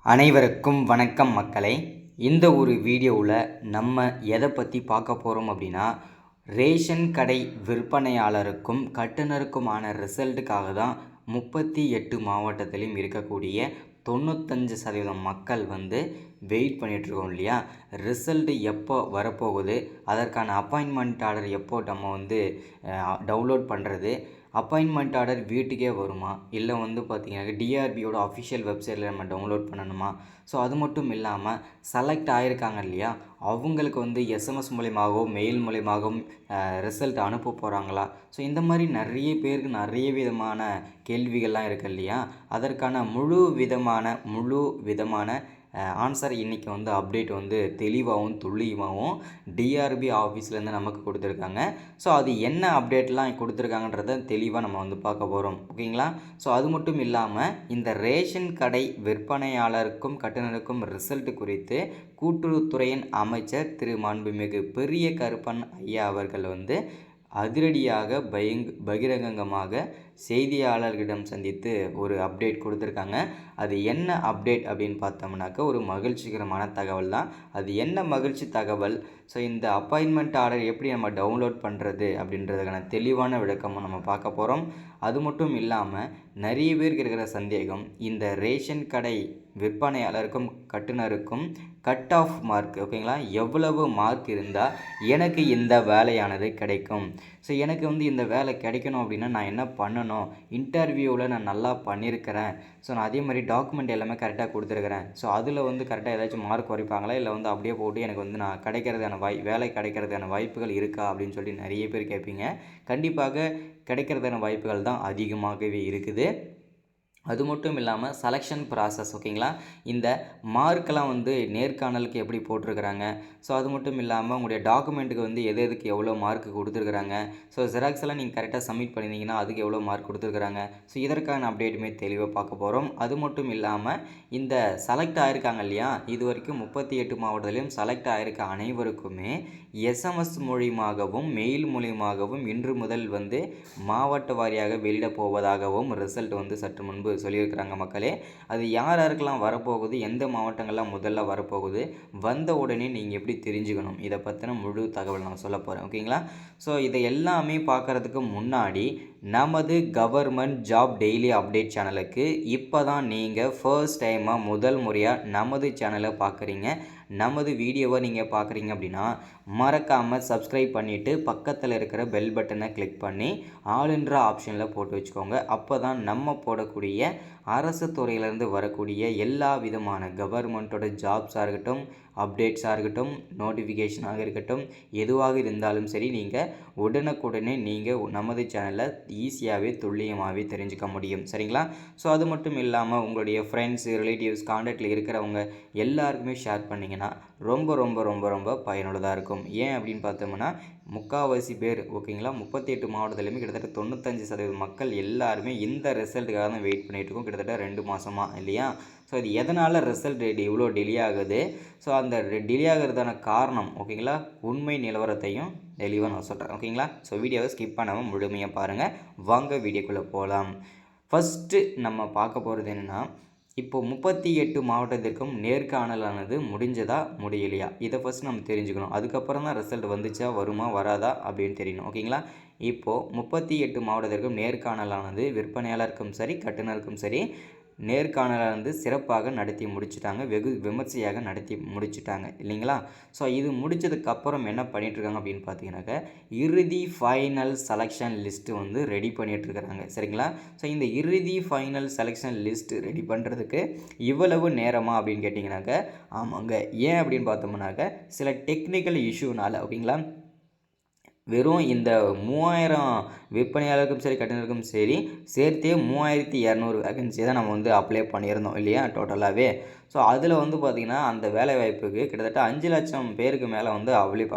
அனைவருக்கும் வணக்கம் மக்களே. இந்த ஒரு வீடியோவில் நம்ம எதை பற்றி பார்க்க போகிறோம் அப்படின்னா, ரேஷன் கடை விற்பனையாளருக்கும் கட்டுனருக்குமான ரிசல்ட்டுக்காக தான் 38 மாவட்டத்திலும் இருக்கக்கூடிய 95% மக்கள் வெயிட் பண்ணிகிட்ருக்கோம் இல்லையா. ரிசல்ட்டு எப்போ வரப்போகுது, அதற்கான அப்பாயின்மெண்ட் ஆர்டர் எப்போ நம்ம டவுன்லோட் பண்ணுறது, அப்பாயின்மெண்ட் ஆர்டர் வீட்டுக்கே வருமா, இல்லை பார்த்திங்கன்னா டிஆர்பியோட அஃபிஷியல் வெப்சைட்டில் நம்ம டவுன்லோட் பண்ணணுமா. ஸோ அது மட்டும் இல்லாமல் செலக்ட் ஆகிருக்காங்க இல்லையா, அவங்களுக்கு எஸ்எம்எஸ் மூலியமாகவும் மெயில் மூலியமாகவும் ரிசல்ட் அனுப்ப போகிறாங்களா. ஸோ இந்த மாதிரி நிறைய பேருக்கு நிறைய விதமான கேள்விகள்லாம் இருக்குது இல்லையா. அதற்கான முழு விதமான ஆன்சர் இன்றைக்கி அப்டேட் தெளிவாகவும் துல்லியமாகவும் டிஆர்பி ஆஃபீஸ்லேருந்து நமக்கு கொடுத்துருக்காங்க. ஸோ அது என்ன அப்டேட்லாம் கொடுத்துருக்காங்கன்றத தெளிவாக நம்ம பார்க்க போகிறோம், ஓகேங்களா. ஸோ அது மட்டும் இல்லாமல் இந்த ரேஷன் கடை விற்பனையாளருக்கும் கட்டுனருக்கும் ரிசல்ட் குறித்து கூட்டுறவுத்துறையின் அமைச்சர் திரு மாண்புமிகு பெரிய கருப்பன் ஐயா அவர்கள் அதிரடியாக பகிரங்கமாக செய்தியாளர்களிடம் சந்தித்து ஒரு அப்டேட் கொடுத்துருக்காங்க. அது என்ன அப்டேட் அப்படின்னு பார்த்தோம்னாக்கா ஒரு மகிழ்ச்சிகரமான தகவல் தான். அது என்ன மகிழ்ச்சி தகவல், ஸோ இந்த அப்பாயின்மெண்ட் ஆர்டர் எப்படி நம்ம டவுன்லோட் பண்ணுறது அப்படின்றதுக்கான தெளிவான விளக்கமும் நம்ம பார்க்க போகிறோம். அது மட்டும் இல்லாமல் நிறைய பேருக்கு இருக்கிற சந்தேகம், இந்த ரேஷன் கடை விற்பனையாளருக்கும் கட்டுனருக்கும் கட் ஆஃப் மார்க், ஓகேங்களா, எவ்வளவு மார்க் இருந்தால் எனக்கு இந்த வேலையானது கிடைக்கும். ஸோ எனக்கு இந்த வேலை கிடைக்கணும் அப்படின்னா நான் என்ன பண்ணணும், இன்டர்வியூவில் நான் நல்லா பண்ணியிருக்கிறேன், ஸோ நான் அதே மாதிரி டாக்குமெண்ட் எல்லாமே கரெக்டாக கொடுத்துருக்குறேன், ஸோ அதில் கரெக்டாக ஏதாச்சும் மார்க் குறைப்பாங்களா, இல்லை அப்படியே போட்டு எனக்கு நான் கிடைக்கிறதான வேலை கிடைக்கிறதான வாய்ப்புகள் இருக்கா அப்படின்னு சொல்லி நிறைய பேர் கேட்பீங்க. கண்டிப்பாக கிடைக்கிறதான வாய்ப்புகள் தான் அதிகமாகவே இருக்குது. அது மட்டும் இல்லாமல் செலெக்ஷன் ப்ராசஸ், ஓகேங்களா, இந்த மார்க்கெலாம் நேர்காணலுக்கு எப்படி போட்டிருக்கிறாங்க, ஸோ அது மட்டும் இல்லாமல் உங்களுடைய டாக்குமெண்ட்டுக்கு எதுக்கு எவ்வளோ மார்க் கொடுத்துருக்குறாங்க, ஸோ ஜெராக்ஸ் எல்லாம் நீங்கள் கரெக்டாக சப்மிட் பண்ணியிருந்தீங்கன்னா அதுக்கு எவ்வளோ மார்க் கொடுத்துருக்குறாங்க, ஸோ இதற்கான அப்டேட்டுமே தெளிவாக பார்க்க போகிறோம். அது மட்டும் இல்லாமல் இந்த செலக்ட் ஆகிருக்காங்க இல்லையா, இது வரைக்கும் 38 மாவட்டத்திலையும் செலக்ட் ஆகிருக்க அனைவருக்குமே எஸ்எம்எஸ் மூலியமாகவும் மெயில் மூலியமாகவும் இன்று முதல் மாவட்ட வாரியாக வெளியிட போவதாகவும் ரிசல்ட் சற்று முன்பு சொல்லியிருக்கிறாங்க மக்களே. அது யார் யாருக்கெல்லாம் வரப்போகுது, எந்த மாவட்டங்கள்லாம் முதல்ல வரப்போகுது, வந்த உடனே நீங்கள் எப்படி தெரிஞ்சுக்கணும், இதை பற்றின முழு தகவல் நான் சொல்ல போகிறேன், ஓகேங்களா. ஸோ இதை எல்லாமே பார்க்குறதுக்கு முன்னாடி நமது கவர்மெண்ட் ஜாப் டெய்லி அப்டேட் சேனலுக்கு இப்போ தான் நீங்கள் ஃபர்ஸ்ட் டைமாக முதல் முறையாக நமது சேனலை பார்க்குறீங்க, நமது வீடியோவை நீங்கள் பார்க்குறீங்க அப்படின்னா மறக்காமல் சப்ஸ்கிரைப் பண்ணிவிட்டு பக்கத்தில் இருக்கிற பெல் பட்டனை கிளிக் பண்ணி ஆளுன்ற ஆப்ஷனில் போட்டு வச்சுக்கோங்க. அப்போ தான் நம்ம போடக்கூடிய அரசு துறையிலேருந்து வரக்கூடிய எல்லா விதமான கவர்மெண்ட்டோட ஜாப்ஸாக இருக்கட்டும், அப்டேட்ஸாக இருக்கட்டும், நோட்டிஃபிகேஷனாக இருக்கட்டும், எதுவாக இருந்தாலும் சரி நீங்கள் உடனுக்குடனே நீங்கள் நமது சேனலில் ஈஸியாகவே துல்லியமாகவே தெரிஞ்சுக்க முடியும், சரிங்களா. ஸோ அது மட்டும் இல்லாமல் உங்களுடைய ஃப்ரெண்ட்ஸு, ரிலேட்டிவ்ஸ், கான்டாக்டில் இருக்கிறவங்க எல்லாருக்குமே ஷேர் பண்ணிங்கன்னா ரொம்ப ரொம்ப ரொம்ப ரொம்ப பயனுள்ளதாக இருக்கும். ஏன் அப்படின்னு பார்த்தோம்னா முக்கால்வாசி பேர், ஓகேங்களா, 38 மாவட்டத்துலேயுமே கிட்டத்தட்ட 95% மக்கள் எல்லாருமே இந்த ரிசல்ட்டுக்காக தான் வெயிட் பண்ணிகிட்ருக்கோம், கிட்டத்தட்ட 2 மாதமாக இல்லையா. ஸோ இது எதனால் ரிசல்ட் இவ்வளோ டிலே ஆகுது, ஸோ அந்த டிலே ஆகிறதான காரணம், ஓகேங்களா, உண்மை நிலவரத்தையும் தெளிவாக நான் சொல்கிறேன், ஓகேங்களா. ஸோ வீடியோவை ஸ்கிப் பண்ணாமல் முழுமையாக பாருங்கள். வாங்க வீடியோக்குள்ளே போகலாம். ஃபஸ்ட்டு நம்ம பார்க்க போகிறது என்னென்னா, இப்போது 38 மாவட்டத்திற்கும் நேர்காணலானது முடிஞ்சதா முடியலையா, இதை ஃபஸ்ட் நம்ம தெரிஞ்சுக்கணும். அதுக்கப்புறம் தான் ரிசல்ட் வந்துச்சா வருமா வராதா அப்படின்னு தெரியணும், ஓகேங்களா. இப்போது 38 மாவட்டத்திற்கும் நேர்காணலானது விற்பனையாளருக்கும் சரி கட்டுனருக்கும் சரி நேர்காணலானது சிறப்பாக நடத்தி முடிச்சுட்டாங்க, வெகு விமர்சையாக நடத்தி முடிச்சுட்டாங்க இல்லைங்களா. ஸோ இது முடித்ததுக்கப்புறம் என்ன பண்ணிகிட்ருக்காங்க அப்படின்னு பார்த்தீங்கன்னாக்கா இறுதி ஃபைனல் செலெக்ஷன் லிஸ்ட்டு ரெடி பண்ணிகிட்ருக்குறாங்க, சரிங்களா. ஸோ இந்த இறுதி ஃபைனல் செலெக்ஷன் லிஸ்ட்டு ரெடி பண்ணுறதுக்கு இவ்வளவு நேரமா அப்படின்னு கேட்டிங்கனாக்கா ஆமாங்க. ஏன் அப்படின்னு பார்த்தோம்னாக்கா சில டெக்னிக்கல் இஷ்யூனால், ஓகேங்களா, வெறும் இந்த 3000 விற்பனையாளருக்கும் சரி கட்டுனருக்கும் சரி சேர்த்தே 3200 வேகன்சி தான் நம்ம அப்ளை பண்ணியிருந்தோம் இல்லையா டோட்டலாகவே. ஸோ அதில் பார்த்திங்கன்னா அந்த வேலைவாய்ப்புக்கு கிட்டத்தட்ட 5 லட்சம் பேருக்கு மேலே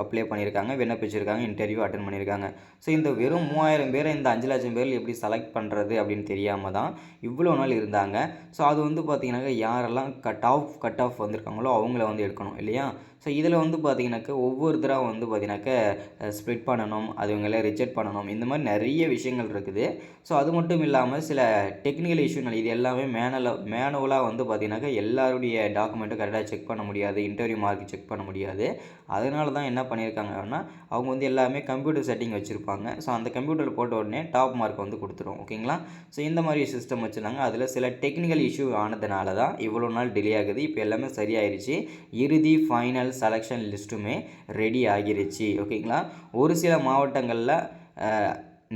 அப்ளை பண்ணியிருக்காங்க, விண்ணப்பிச்சிருக்காங்க, இன்டர்வியூ அட்டன் பண்ணியிருக்காங்க. ஸோ இந்த வெறும் 3000 பேரை இந்த 5 லட்சம் பேர் எப்படி செலக்ட் பண்ணுறது அப்படின்னு தெரியாமல் தான் இவ்வளோ நாள் இருந்தாங்க. ஸோ அது பார்த்திங்கனாக்கா யாரெல்லாம் கட் ஆஃப் வந்திருக்காங்களோ அவங்கள எடுக்கணும் இல்லையா. ஸோ இதில் வந்து பார்த்திங்கனாக்கா ஒவ்வொருத்தராக வந்து பார்த்திங்கனாக்கா ஸ்ப்ளிட் பண்ணணும், அது இவங்கள ரிஜெக்ட் பண்ணணும், இந்த மாதிரி நிறைய விஷயங்கள் இருக்குது. ஸோ அது மட்டும் இல்லாமல் சில டெக்னிக்கல் இஷ்யூங்கள் இது எல்லாமே மேனுவலாக வந்து பார்த்திங்கனாக்கா எல்லாருடைய டாக்குமெண்ட்டும் கரெக்டாக செக் பண்ண முடியாது, இன்டர்வியூ மார்க் செக் பண்ண முடியாது. அதனால தான் என்ன பண்ணியிருக்காங்கன்னா அவங்க வந்து எல்லாமே கம்ப்யூட்டர் செட்டிங் வச்சுருப்பாங்க. ஸோ அந்த கம்ப்யூட்டரில் போட்ட உடனே டாப் மார்க் வந்து கொடுத்துரும். ஓகேங்களா? ஸோ இந்த மாதிரி சிஸ்டம் வச்சுருந்தாங்க. அதில் சில டெக்னிக்கல் இஷ்யூ ஆனதுனால தான் இவ்வளோ நாள் டிலே ஆகுது. இப்போ எல்லாமே சரியாயிருச்சு. இறுதி ஃபைனல் செலெக்ஷன் லிஸ்ட்டுமே ரெடி ஆகிருச்சு. ஓகேங்களா? ஒரு சில மாவட்டங்களில்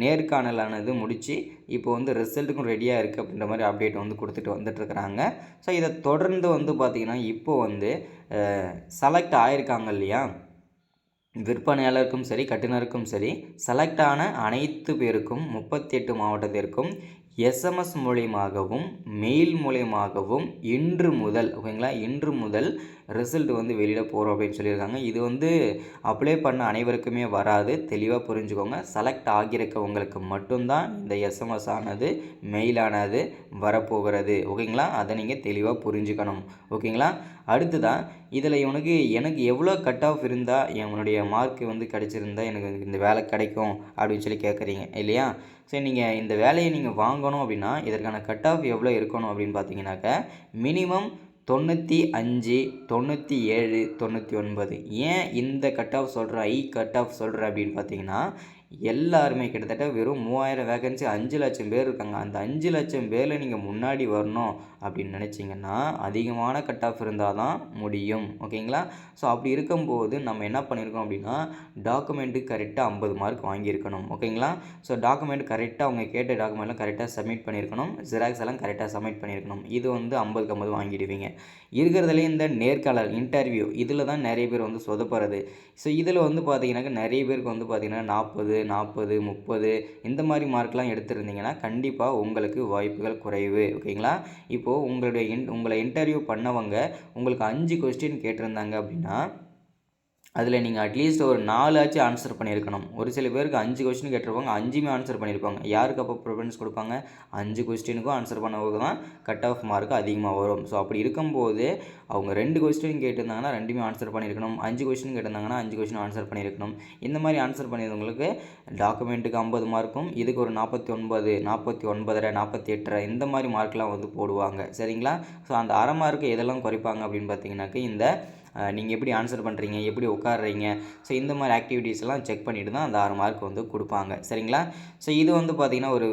நேர்காணலானது முடித்து இப்போ வந்து ரிசல்ட்டுக்கும் ரெடியாக இருக்குது அப்படின்ற மாதிரி அப்டேட் வந்து கொடுத்துட்டு வந்துட்டுருக்குறாங்க. ஸோ இதை தொடர்ந்து வந்து பார்த்திங்கன்னா இப்போ வந்து செலக்ட் ஆகிருக்காங்க இல்லையா, விற்பனையாளருக்கும் சரி கட்டுனருக்கும் சரி செலக்ட் ஆன அனைத்து பேருக்கும் 38 மாவட்டத்திற்கும் எஸ்எம்எஸ் மூலியமாகவும் மெயில் மூலியமாகவும் இன்று முதல் ஓகேங்களா, இன்று முதல் ரிசல்ட் வந்து வெளியிட போகிறோம் அப்படின்னு சொல்லியிருக்காங்க. இது வந்து அப்ளை பண்ண அனைவருக்குமே வராது, தெளிவாக புரிஞ்சுக்கோங்க. செலக்ட் ஆகியிருக்கவங்களுக்கு மட்டும்தான் இந்த எஸ்எம்எஸ் ஆனது மெயிலானது வரப்போகிறது. ஓகேங்களா? அதை நீங்கள் தெளிவாக புரிஞ்சுக்கணும். ஓகேங்களா? அடுத்ததான் இதில் எனக்கு எவ்வளோ கட் ஆஃப் இருந்தால் என்னுடைய மார்க் வந்து கிடச்சிருந்தா எனக்கு இந்த வேலை கிடைக்கும் அப்படின்னு சொல்லி கேட்குறீங்க இல்லையா? சரி, நீங்கள் இந்த வேலையை நீங்கள் வாங்கணும் அப்படின்னா இதற்கான கட் ஆஃப் எவ்வளோ இருக்கணும் அப்படின்னு பார்த்தீங்கன்னாக்கா மினிமம் 95, 97, 99. ஏன் இந்த கட் ஆஃப் சொல்கிறேன், கட் ஆஃப் சொல்கிறேன் அப்படின்னு பார்த்தீங்கன்னா எல்லாருமே கிட்டத்தட்ட வெறும் 3000 வேகன்சி 5 லட்சம் பேர் இருக்காங்க. அந்த 5 லட்சம் பேரில் நீங்கள் முன்னாடி வரணும் அப்படின்னு நினச்சிங்கன்னா அதிகமான கட் ஆஃப் இருந்தால் தான் முடியும். ஓகேங்களா? ஸோ அப்படி இருக்கும்போது நம்ம என்ன பண்ணியிருக்கோம் அப்படின்னா டாக்குமெண்ட்டு கரெக்டாக 50 மார்க் வாங்கியிருக்கணும். ஓகேங்களா? ஸோ டாக்குமெண்ட் கரெக்டாக அவங்க கேட்ட டாக்குமெண்ட்லாம் கரெக்டாக சப்மிட் பண்ணியிருக்கணும், ஜெராக்ஸ் எல்லாம் கரெக்டாக சப்மிட் பண்ணியிருக்கணும். இது வந்து 50க்கு 50 வாங்கிடுவீங்க. இருக்கிறதுலே இந்த நேர்காணல் இன்டர்வியூ இதில் தான் நிறைய பேர் வந்து சொதப்புறது. ஸோ இதில் வந்து பார்த்திங்கனாக்கா நிறைய பேருக்கு வந்து பார்த்திங்கன்னா 40, 40, 30 இந்த மாதிரி மார்க்லாம் எடுத்திருந்தீங்கன்னா கண்டிப்பாக உங்களுக்கு வாய்ப்புகள் குறைவு. ஓகேங்களா? இப்போது உங்களை இன்டர்வியூ பண்ணவங்க உங்களுக்கு 5 கொஸ்டின் கேட்டிருந்தாங்க அப்படின்னா அதில் நீங்கள் அட்லீஸ்ட் ஒரு 4 ஆச்சும் ஆன்சர் பண்ணியிருக்கணும். ஒரு சில பேருக்கு 5 கொஸ்டின் கேட்டிருப்பாங்க, 5மே ஆன்சர் பண்ணியிருப்பாங்க. யாருக்கு அப்போ ப்ரிஃபரன்ஸ் கொடுப்பாங்க? 5 கொஸ்டினுக்கும் ஆன்சர் பண்ணவங்க தான் கட் ஆஃப் மார்க் அதிகமாக வரும். ஸோ அப்படி இருக்கும்போது அவங்க 2 கொஸ்டின் கேட்டிருந்தாங்கன்னா 2மே ஆன்சர் பண்ணியிருக்கணும், 5 கொஸ்டின் கேட்டிருந்தாங்கன்னா 5 கொஸ்டின் ஆன்சர் பண்ணியிருக்கணும். இந்த மாதிரி ஆன்சர் பண்ணியிருந்தவங்களுக்கு டாக்குமெண்ட்டுக்கு 50 மார்க்கும் இதுக்கு ஒரு 49, 49.5, 48 இந்த மாதிரி மார்க்லாம் வந்து போடுவாங்க. சரிங்களா? ஸோ அந்த அரை மார்க்கு எதெல்லாம் குறைப்பாங்க அப்படின்னு பார்த்தீங்கன்னாக்க இந்த நீங்கள் எப்படி ஆன்சர் பண்ணுறீங்க, எப்படி உட்காடுறீங்க, ஸோ இந்த மாதிரி ஆக்டிவிட்டீஸ்லாம் செக் பண்ணிவிட்டு தான் அந்த 6 மார்க் வந்து கொடுப்பாங்க. சரிங்களா? ஸோ இது வந்து பார்த்திங்கன்னா ஒரு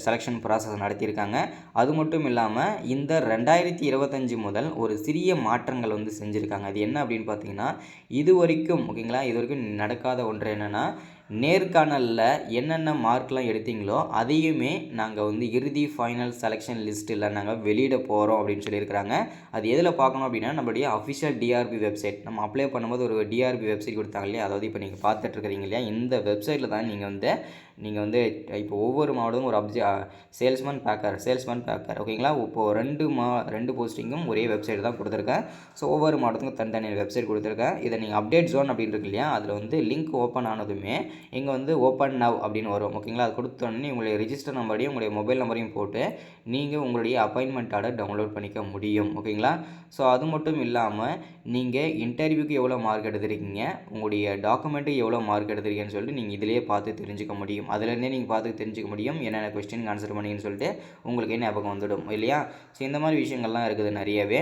செலெக்ஷன் ப்ராசஸ் நடத்தியிருக்காங்க. அது மட்டும் இல்லாமல் இந்த 2025 முதல் ஒரு சிறிய மாற்றங்கள் வந்து செஞ்சுருக்காங்க. அது என்ன அப்படின்னு பார்த்தீங்கன்னா இது வரைக்கும் ஓகேங்களா, இது வரைக்கும் நடக்காத ஒன்று என்னென்னா நேர்காணலில் என்னென்ன மார்க்லாம் எடுத்தீங்களோ அதையுமே நாங்கள் வந்து இறுதி ஃபைனல் செலெக்ஷன் லிஸ்ட்டில் நாங்கள் வெளியிட போகிறோம் அப்படின்னு சொல்லியிருக்கிறாங்க. அது எதில் பார்க்கணும் அப்படின்னா நம்மளுடைய அஃபிஷியல் டிஆர்பி வெப்சைட், நம்ம அப்ளை பண்ணும்போது ஒரு டிஆர்பி வெப்சைட் கொடுத்தாங்க இல்லையா, அதாவது இப்போ நீங்கள் பார்த்துட்ருக்கிறீங்க இல்லையா, இந்த வெப்சைட்டில் தான் நீங்கள் வந்து இப்போ ஒவ்வொரு மாவட்டமும் ஒரு சேல்ஸ்மேன் பேக்கர் ஓகேங்களா. இப்போது ரெண்டு போஸ்டிங்கும் ஒரே வெப்சைட் தான் கொடுத்துருக்கேன். ஸோ ஒவ்வொரு மாவட்டத்துக்கும் தனித்தனி வெப்சைட் கொடுத்துருக்கேன். இதை நீங்கள் அப்டேட் ஜோன் அப்படின்னு இருக்கு இல்லையா, அதில் வந்து லிங்க் ஓப்பன் ஆனதுமே இங்கே வந்து ஓப்பன் நவ் அப்படின்னு வரும். ஓகேங்களா? அது கொடுத்தோடனே உங்களுடைய ரிஜிஸ்டர் நம்பரையும் உங்களுடைய மொபைல் நம்பரையும் போட்டு நீங்கள் உங்களுடைய அப்பாயின்மெண்ட் ஆர்டர் டவுன்லோட் பண்ணிக்க முடியும். ஓகேங்களா? ஸோ அது மட்டும் இல்லாமல் நீங்கள் இன்டர்வியூக்கு எவ்வளோ மார்க் எடுத்திருக்கீங்க, உங்களுடைய டாக்குமெண்ட்டுக்கு எவ்வளோ மார்க் எடுத்திருக்கீங்கன்னு சொல்லிட்டு நீங்கள் இதிலேயே பார்த்து தெரிஞ்சுக்க முடியும். அதிலேருந்தே நீங்கள் பார்த்து தெரிஞ்சுக்க முடியும் என்னென்ன கொஸ்டின் ஆன்சர் பண்ணீங்கன்னு சொல்லிட்டு உங்களுக்கு ஞாபகம் வந்துடும் இல்லையா. ஸோ இந்த மாதிரி விஷயங்கள்லாம் இருக்குது நிறையவே.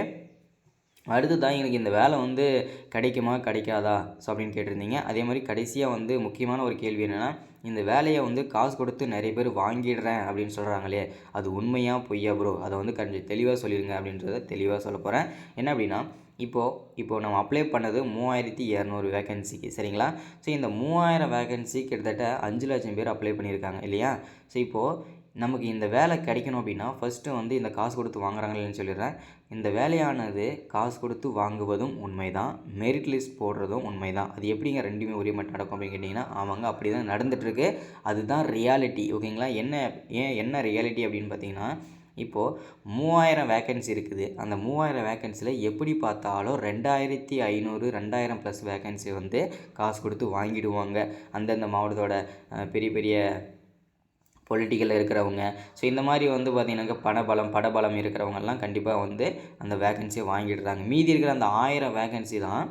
அடுத்து தான் எனக்கு இந்த வேலை வந்து கிடைக்குமா கிடைக்காதா ஸோ அப்படின்னு கேட்டிருந்தீங்க. அதே மாதிரி கடைசியாக வந்து முக்கியமான ஒரு கேள்வி என்னென்னா இந்த வேலையை வந்து காசு கொடுத்து நிறைய பேர் வாங்கிடுறேன் அப்படின்னு சொல்கிறாங்களே, அது உண்மையா பொய்யா ப்ரோ, அதை வந்து கொஞ்சம் தெளிவாக சொல்லிடுங்க அப்படின்றத தெளிவாக சொல்ல போகிறேன். என்ன அப்படின்னா இப்போது நம்ம அப்ளை பண்ணது 3200 வேகன்சிக்கு. சரிங்களா? ஸோ இந்த 3000 வேகன்சி கிட்டத்தட்ட 5 லட்சம் பேர் அப்ளை பண்ணியிருக்காங்க இல்லையா. ஸோ இப்போது நமக்கு இந்த வேலை கிடைக்கணும் அப்படின்னா ஃபஸ்ட்டு வந்து இந்த காசு கொடுத்து வாங்குறாங்களேன்னு சொல்லிடுறேன். இந்த வேலையானது காசு கொடுத்து வாங்குவதும் உண்மை தான், மெரிட் லிஸ்ட் போடுறதும் உண்மை தான். அது எப்படிங்க ரெண்டுமே ஒரே மாதிரி நடக்கும் அப்படின்னு கேட்டிங்கன்னா ஆமாங்க, அப்படி தான் நடந்துகிட்ருக்கு. அதுதான் ரியாலிட்டி. ஓகேங்களா? என்ன ரியாலிட்டி அப்படின்னு பார்த்தீங்கன்னா இப்போது 3000 வேக்கன்சி இருக்குது. அந்த 3000 வேக்கன்சியில் எப்படி பார்த்தாலும் 2500 2000 ப்ளஸ் வேக்கன்சி வந்து காசு கொடுத்து வாங்கிடுவாங்க. அந்தந்த மாவட்டத்தோட பெரிய பெரிய பொலிட்டிக்கலில் இருக்கிறவங்க, ஸோ இந்த மாதிரி வந்து பார்த்திங்கனாக்கா படபலம் இருக்கிறவங்கெல்லாம் கண்டிப்பாக வந்து அந்த வேக்கன்சியை வாங்கிடுறாங்க. மீதி இருக்கிற அந்த 1000 வேக்கன்சி தான்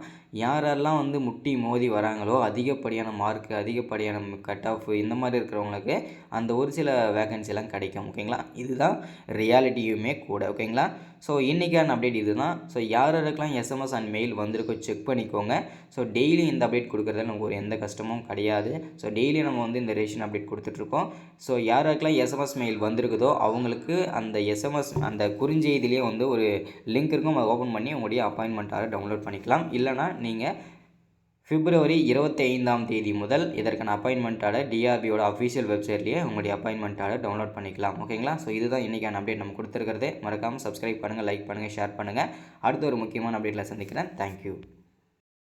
யாரெல்லாம் வந்து முட்டி மோதி வராங்களோ, அதிகப்படியான மார்க்கு, அதிகப்படியான கட் ஆஃப் இந்த மாதிரி இருக்கிறவங்களுக்கு அந்த ஒரு சில வேக்கன்சிலாம் கிடைக்கும். ஓகேங்களா, இதுதான் ரியாலிட்டியுமே கூட. ஓகேங்களா, ஸோ இன்றைக்கான அப்டேட் இது தான். ஸோ யாருக்கெல்லாம் எஸ்எம்எஸ் அண்ட் மெயில் வந்திருக்கோ செக் பண்ணிக்கோங்க. ஸோ டெய்லி இந்த அப்டேட் கொடுக்குறதுல நமக்கு ஒரு எந்த கஷ்டமும் கிடையாது. ஸோ டெய்லி நம்ம வந்து இந்த ரேஷன் அப்டேட் கொடுத்துட்ருக்கோம். ஸோ யாருக்கெல்லாம் எஸ்எம்எஸ் மெயில் வந்திருக்குதோ அவங்களுக்கு அந்த எஸ்எம்எஸ் அந்த குறுஞ்செய்தியிலே வந்து ஒரு லிங்க் இருக்கும், அதை ஓப்பன் பண்ணி உங்களுடைய அப்பாயின்மெண்ட் ஆர்டர் டவுன்லோட் பண்ணிக்கலாம். இல்லைனா நீங்கள் பிப்ரவரி 25ஆம் தேதி முதல் இதற்கான அப்பாயின்மெண்ட் ஆர்டர் டிஆர்பியோட அஃபிஷியல் வெப்சைட்லேயே உங்களுடைய அப்பாயின்மெண்ட் ஆர்டர் டவுன்லோட் பண்ணிக்கலாம். ஓகேங்களா, ஸோ இதுதான் இன்றைக்கான அப்டேட் நம்ம கொடுத்துருக்கிறது. மறக்காமல் சப்ஸ்கிரைப் பண்ணுங்கள், லைக் பண்ணுங்கள், ஷேர் பண்ணுங்கள். அடுத்த ஒரு முக்கியமான அப்டேட்டில் சந்திக்கிறேன். தேங்க்யூ.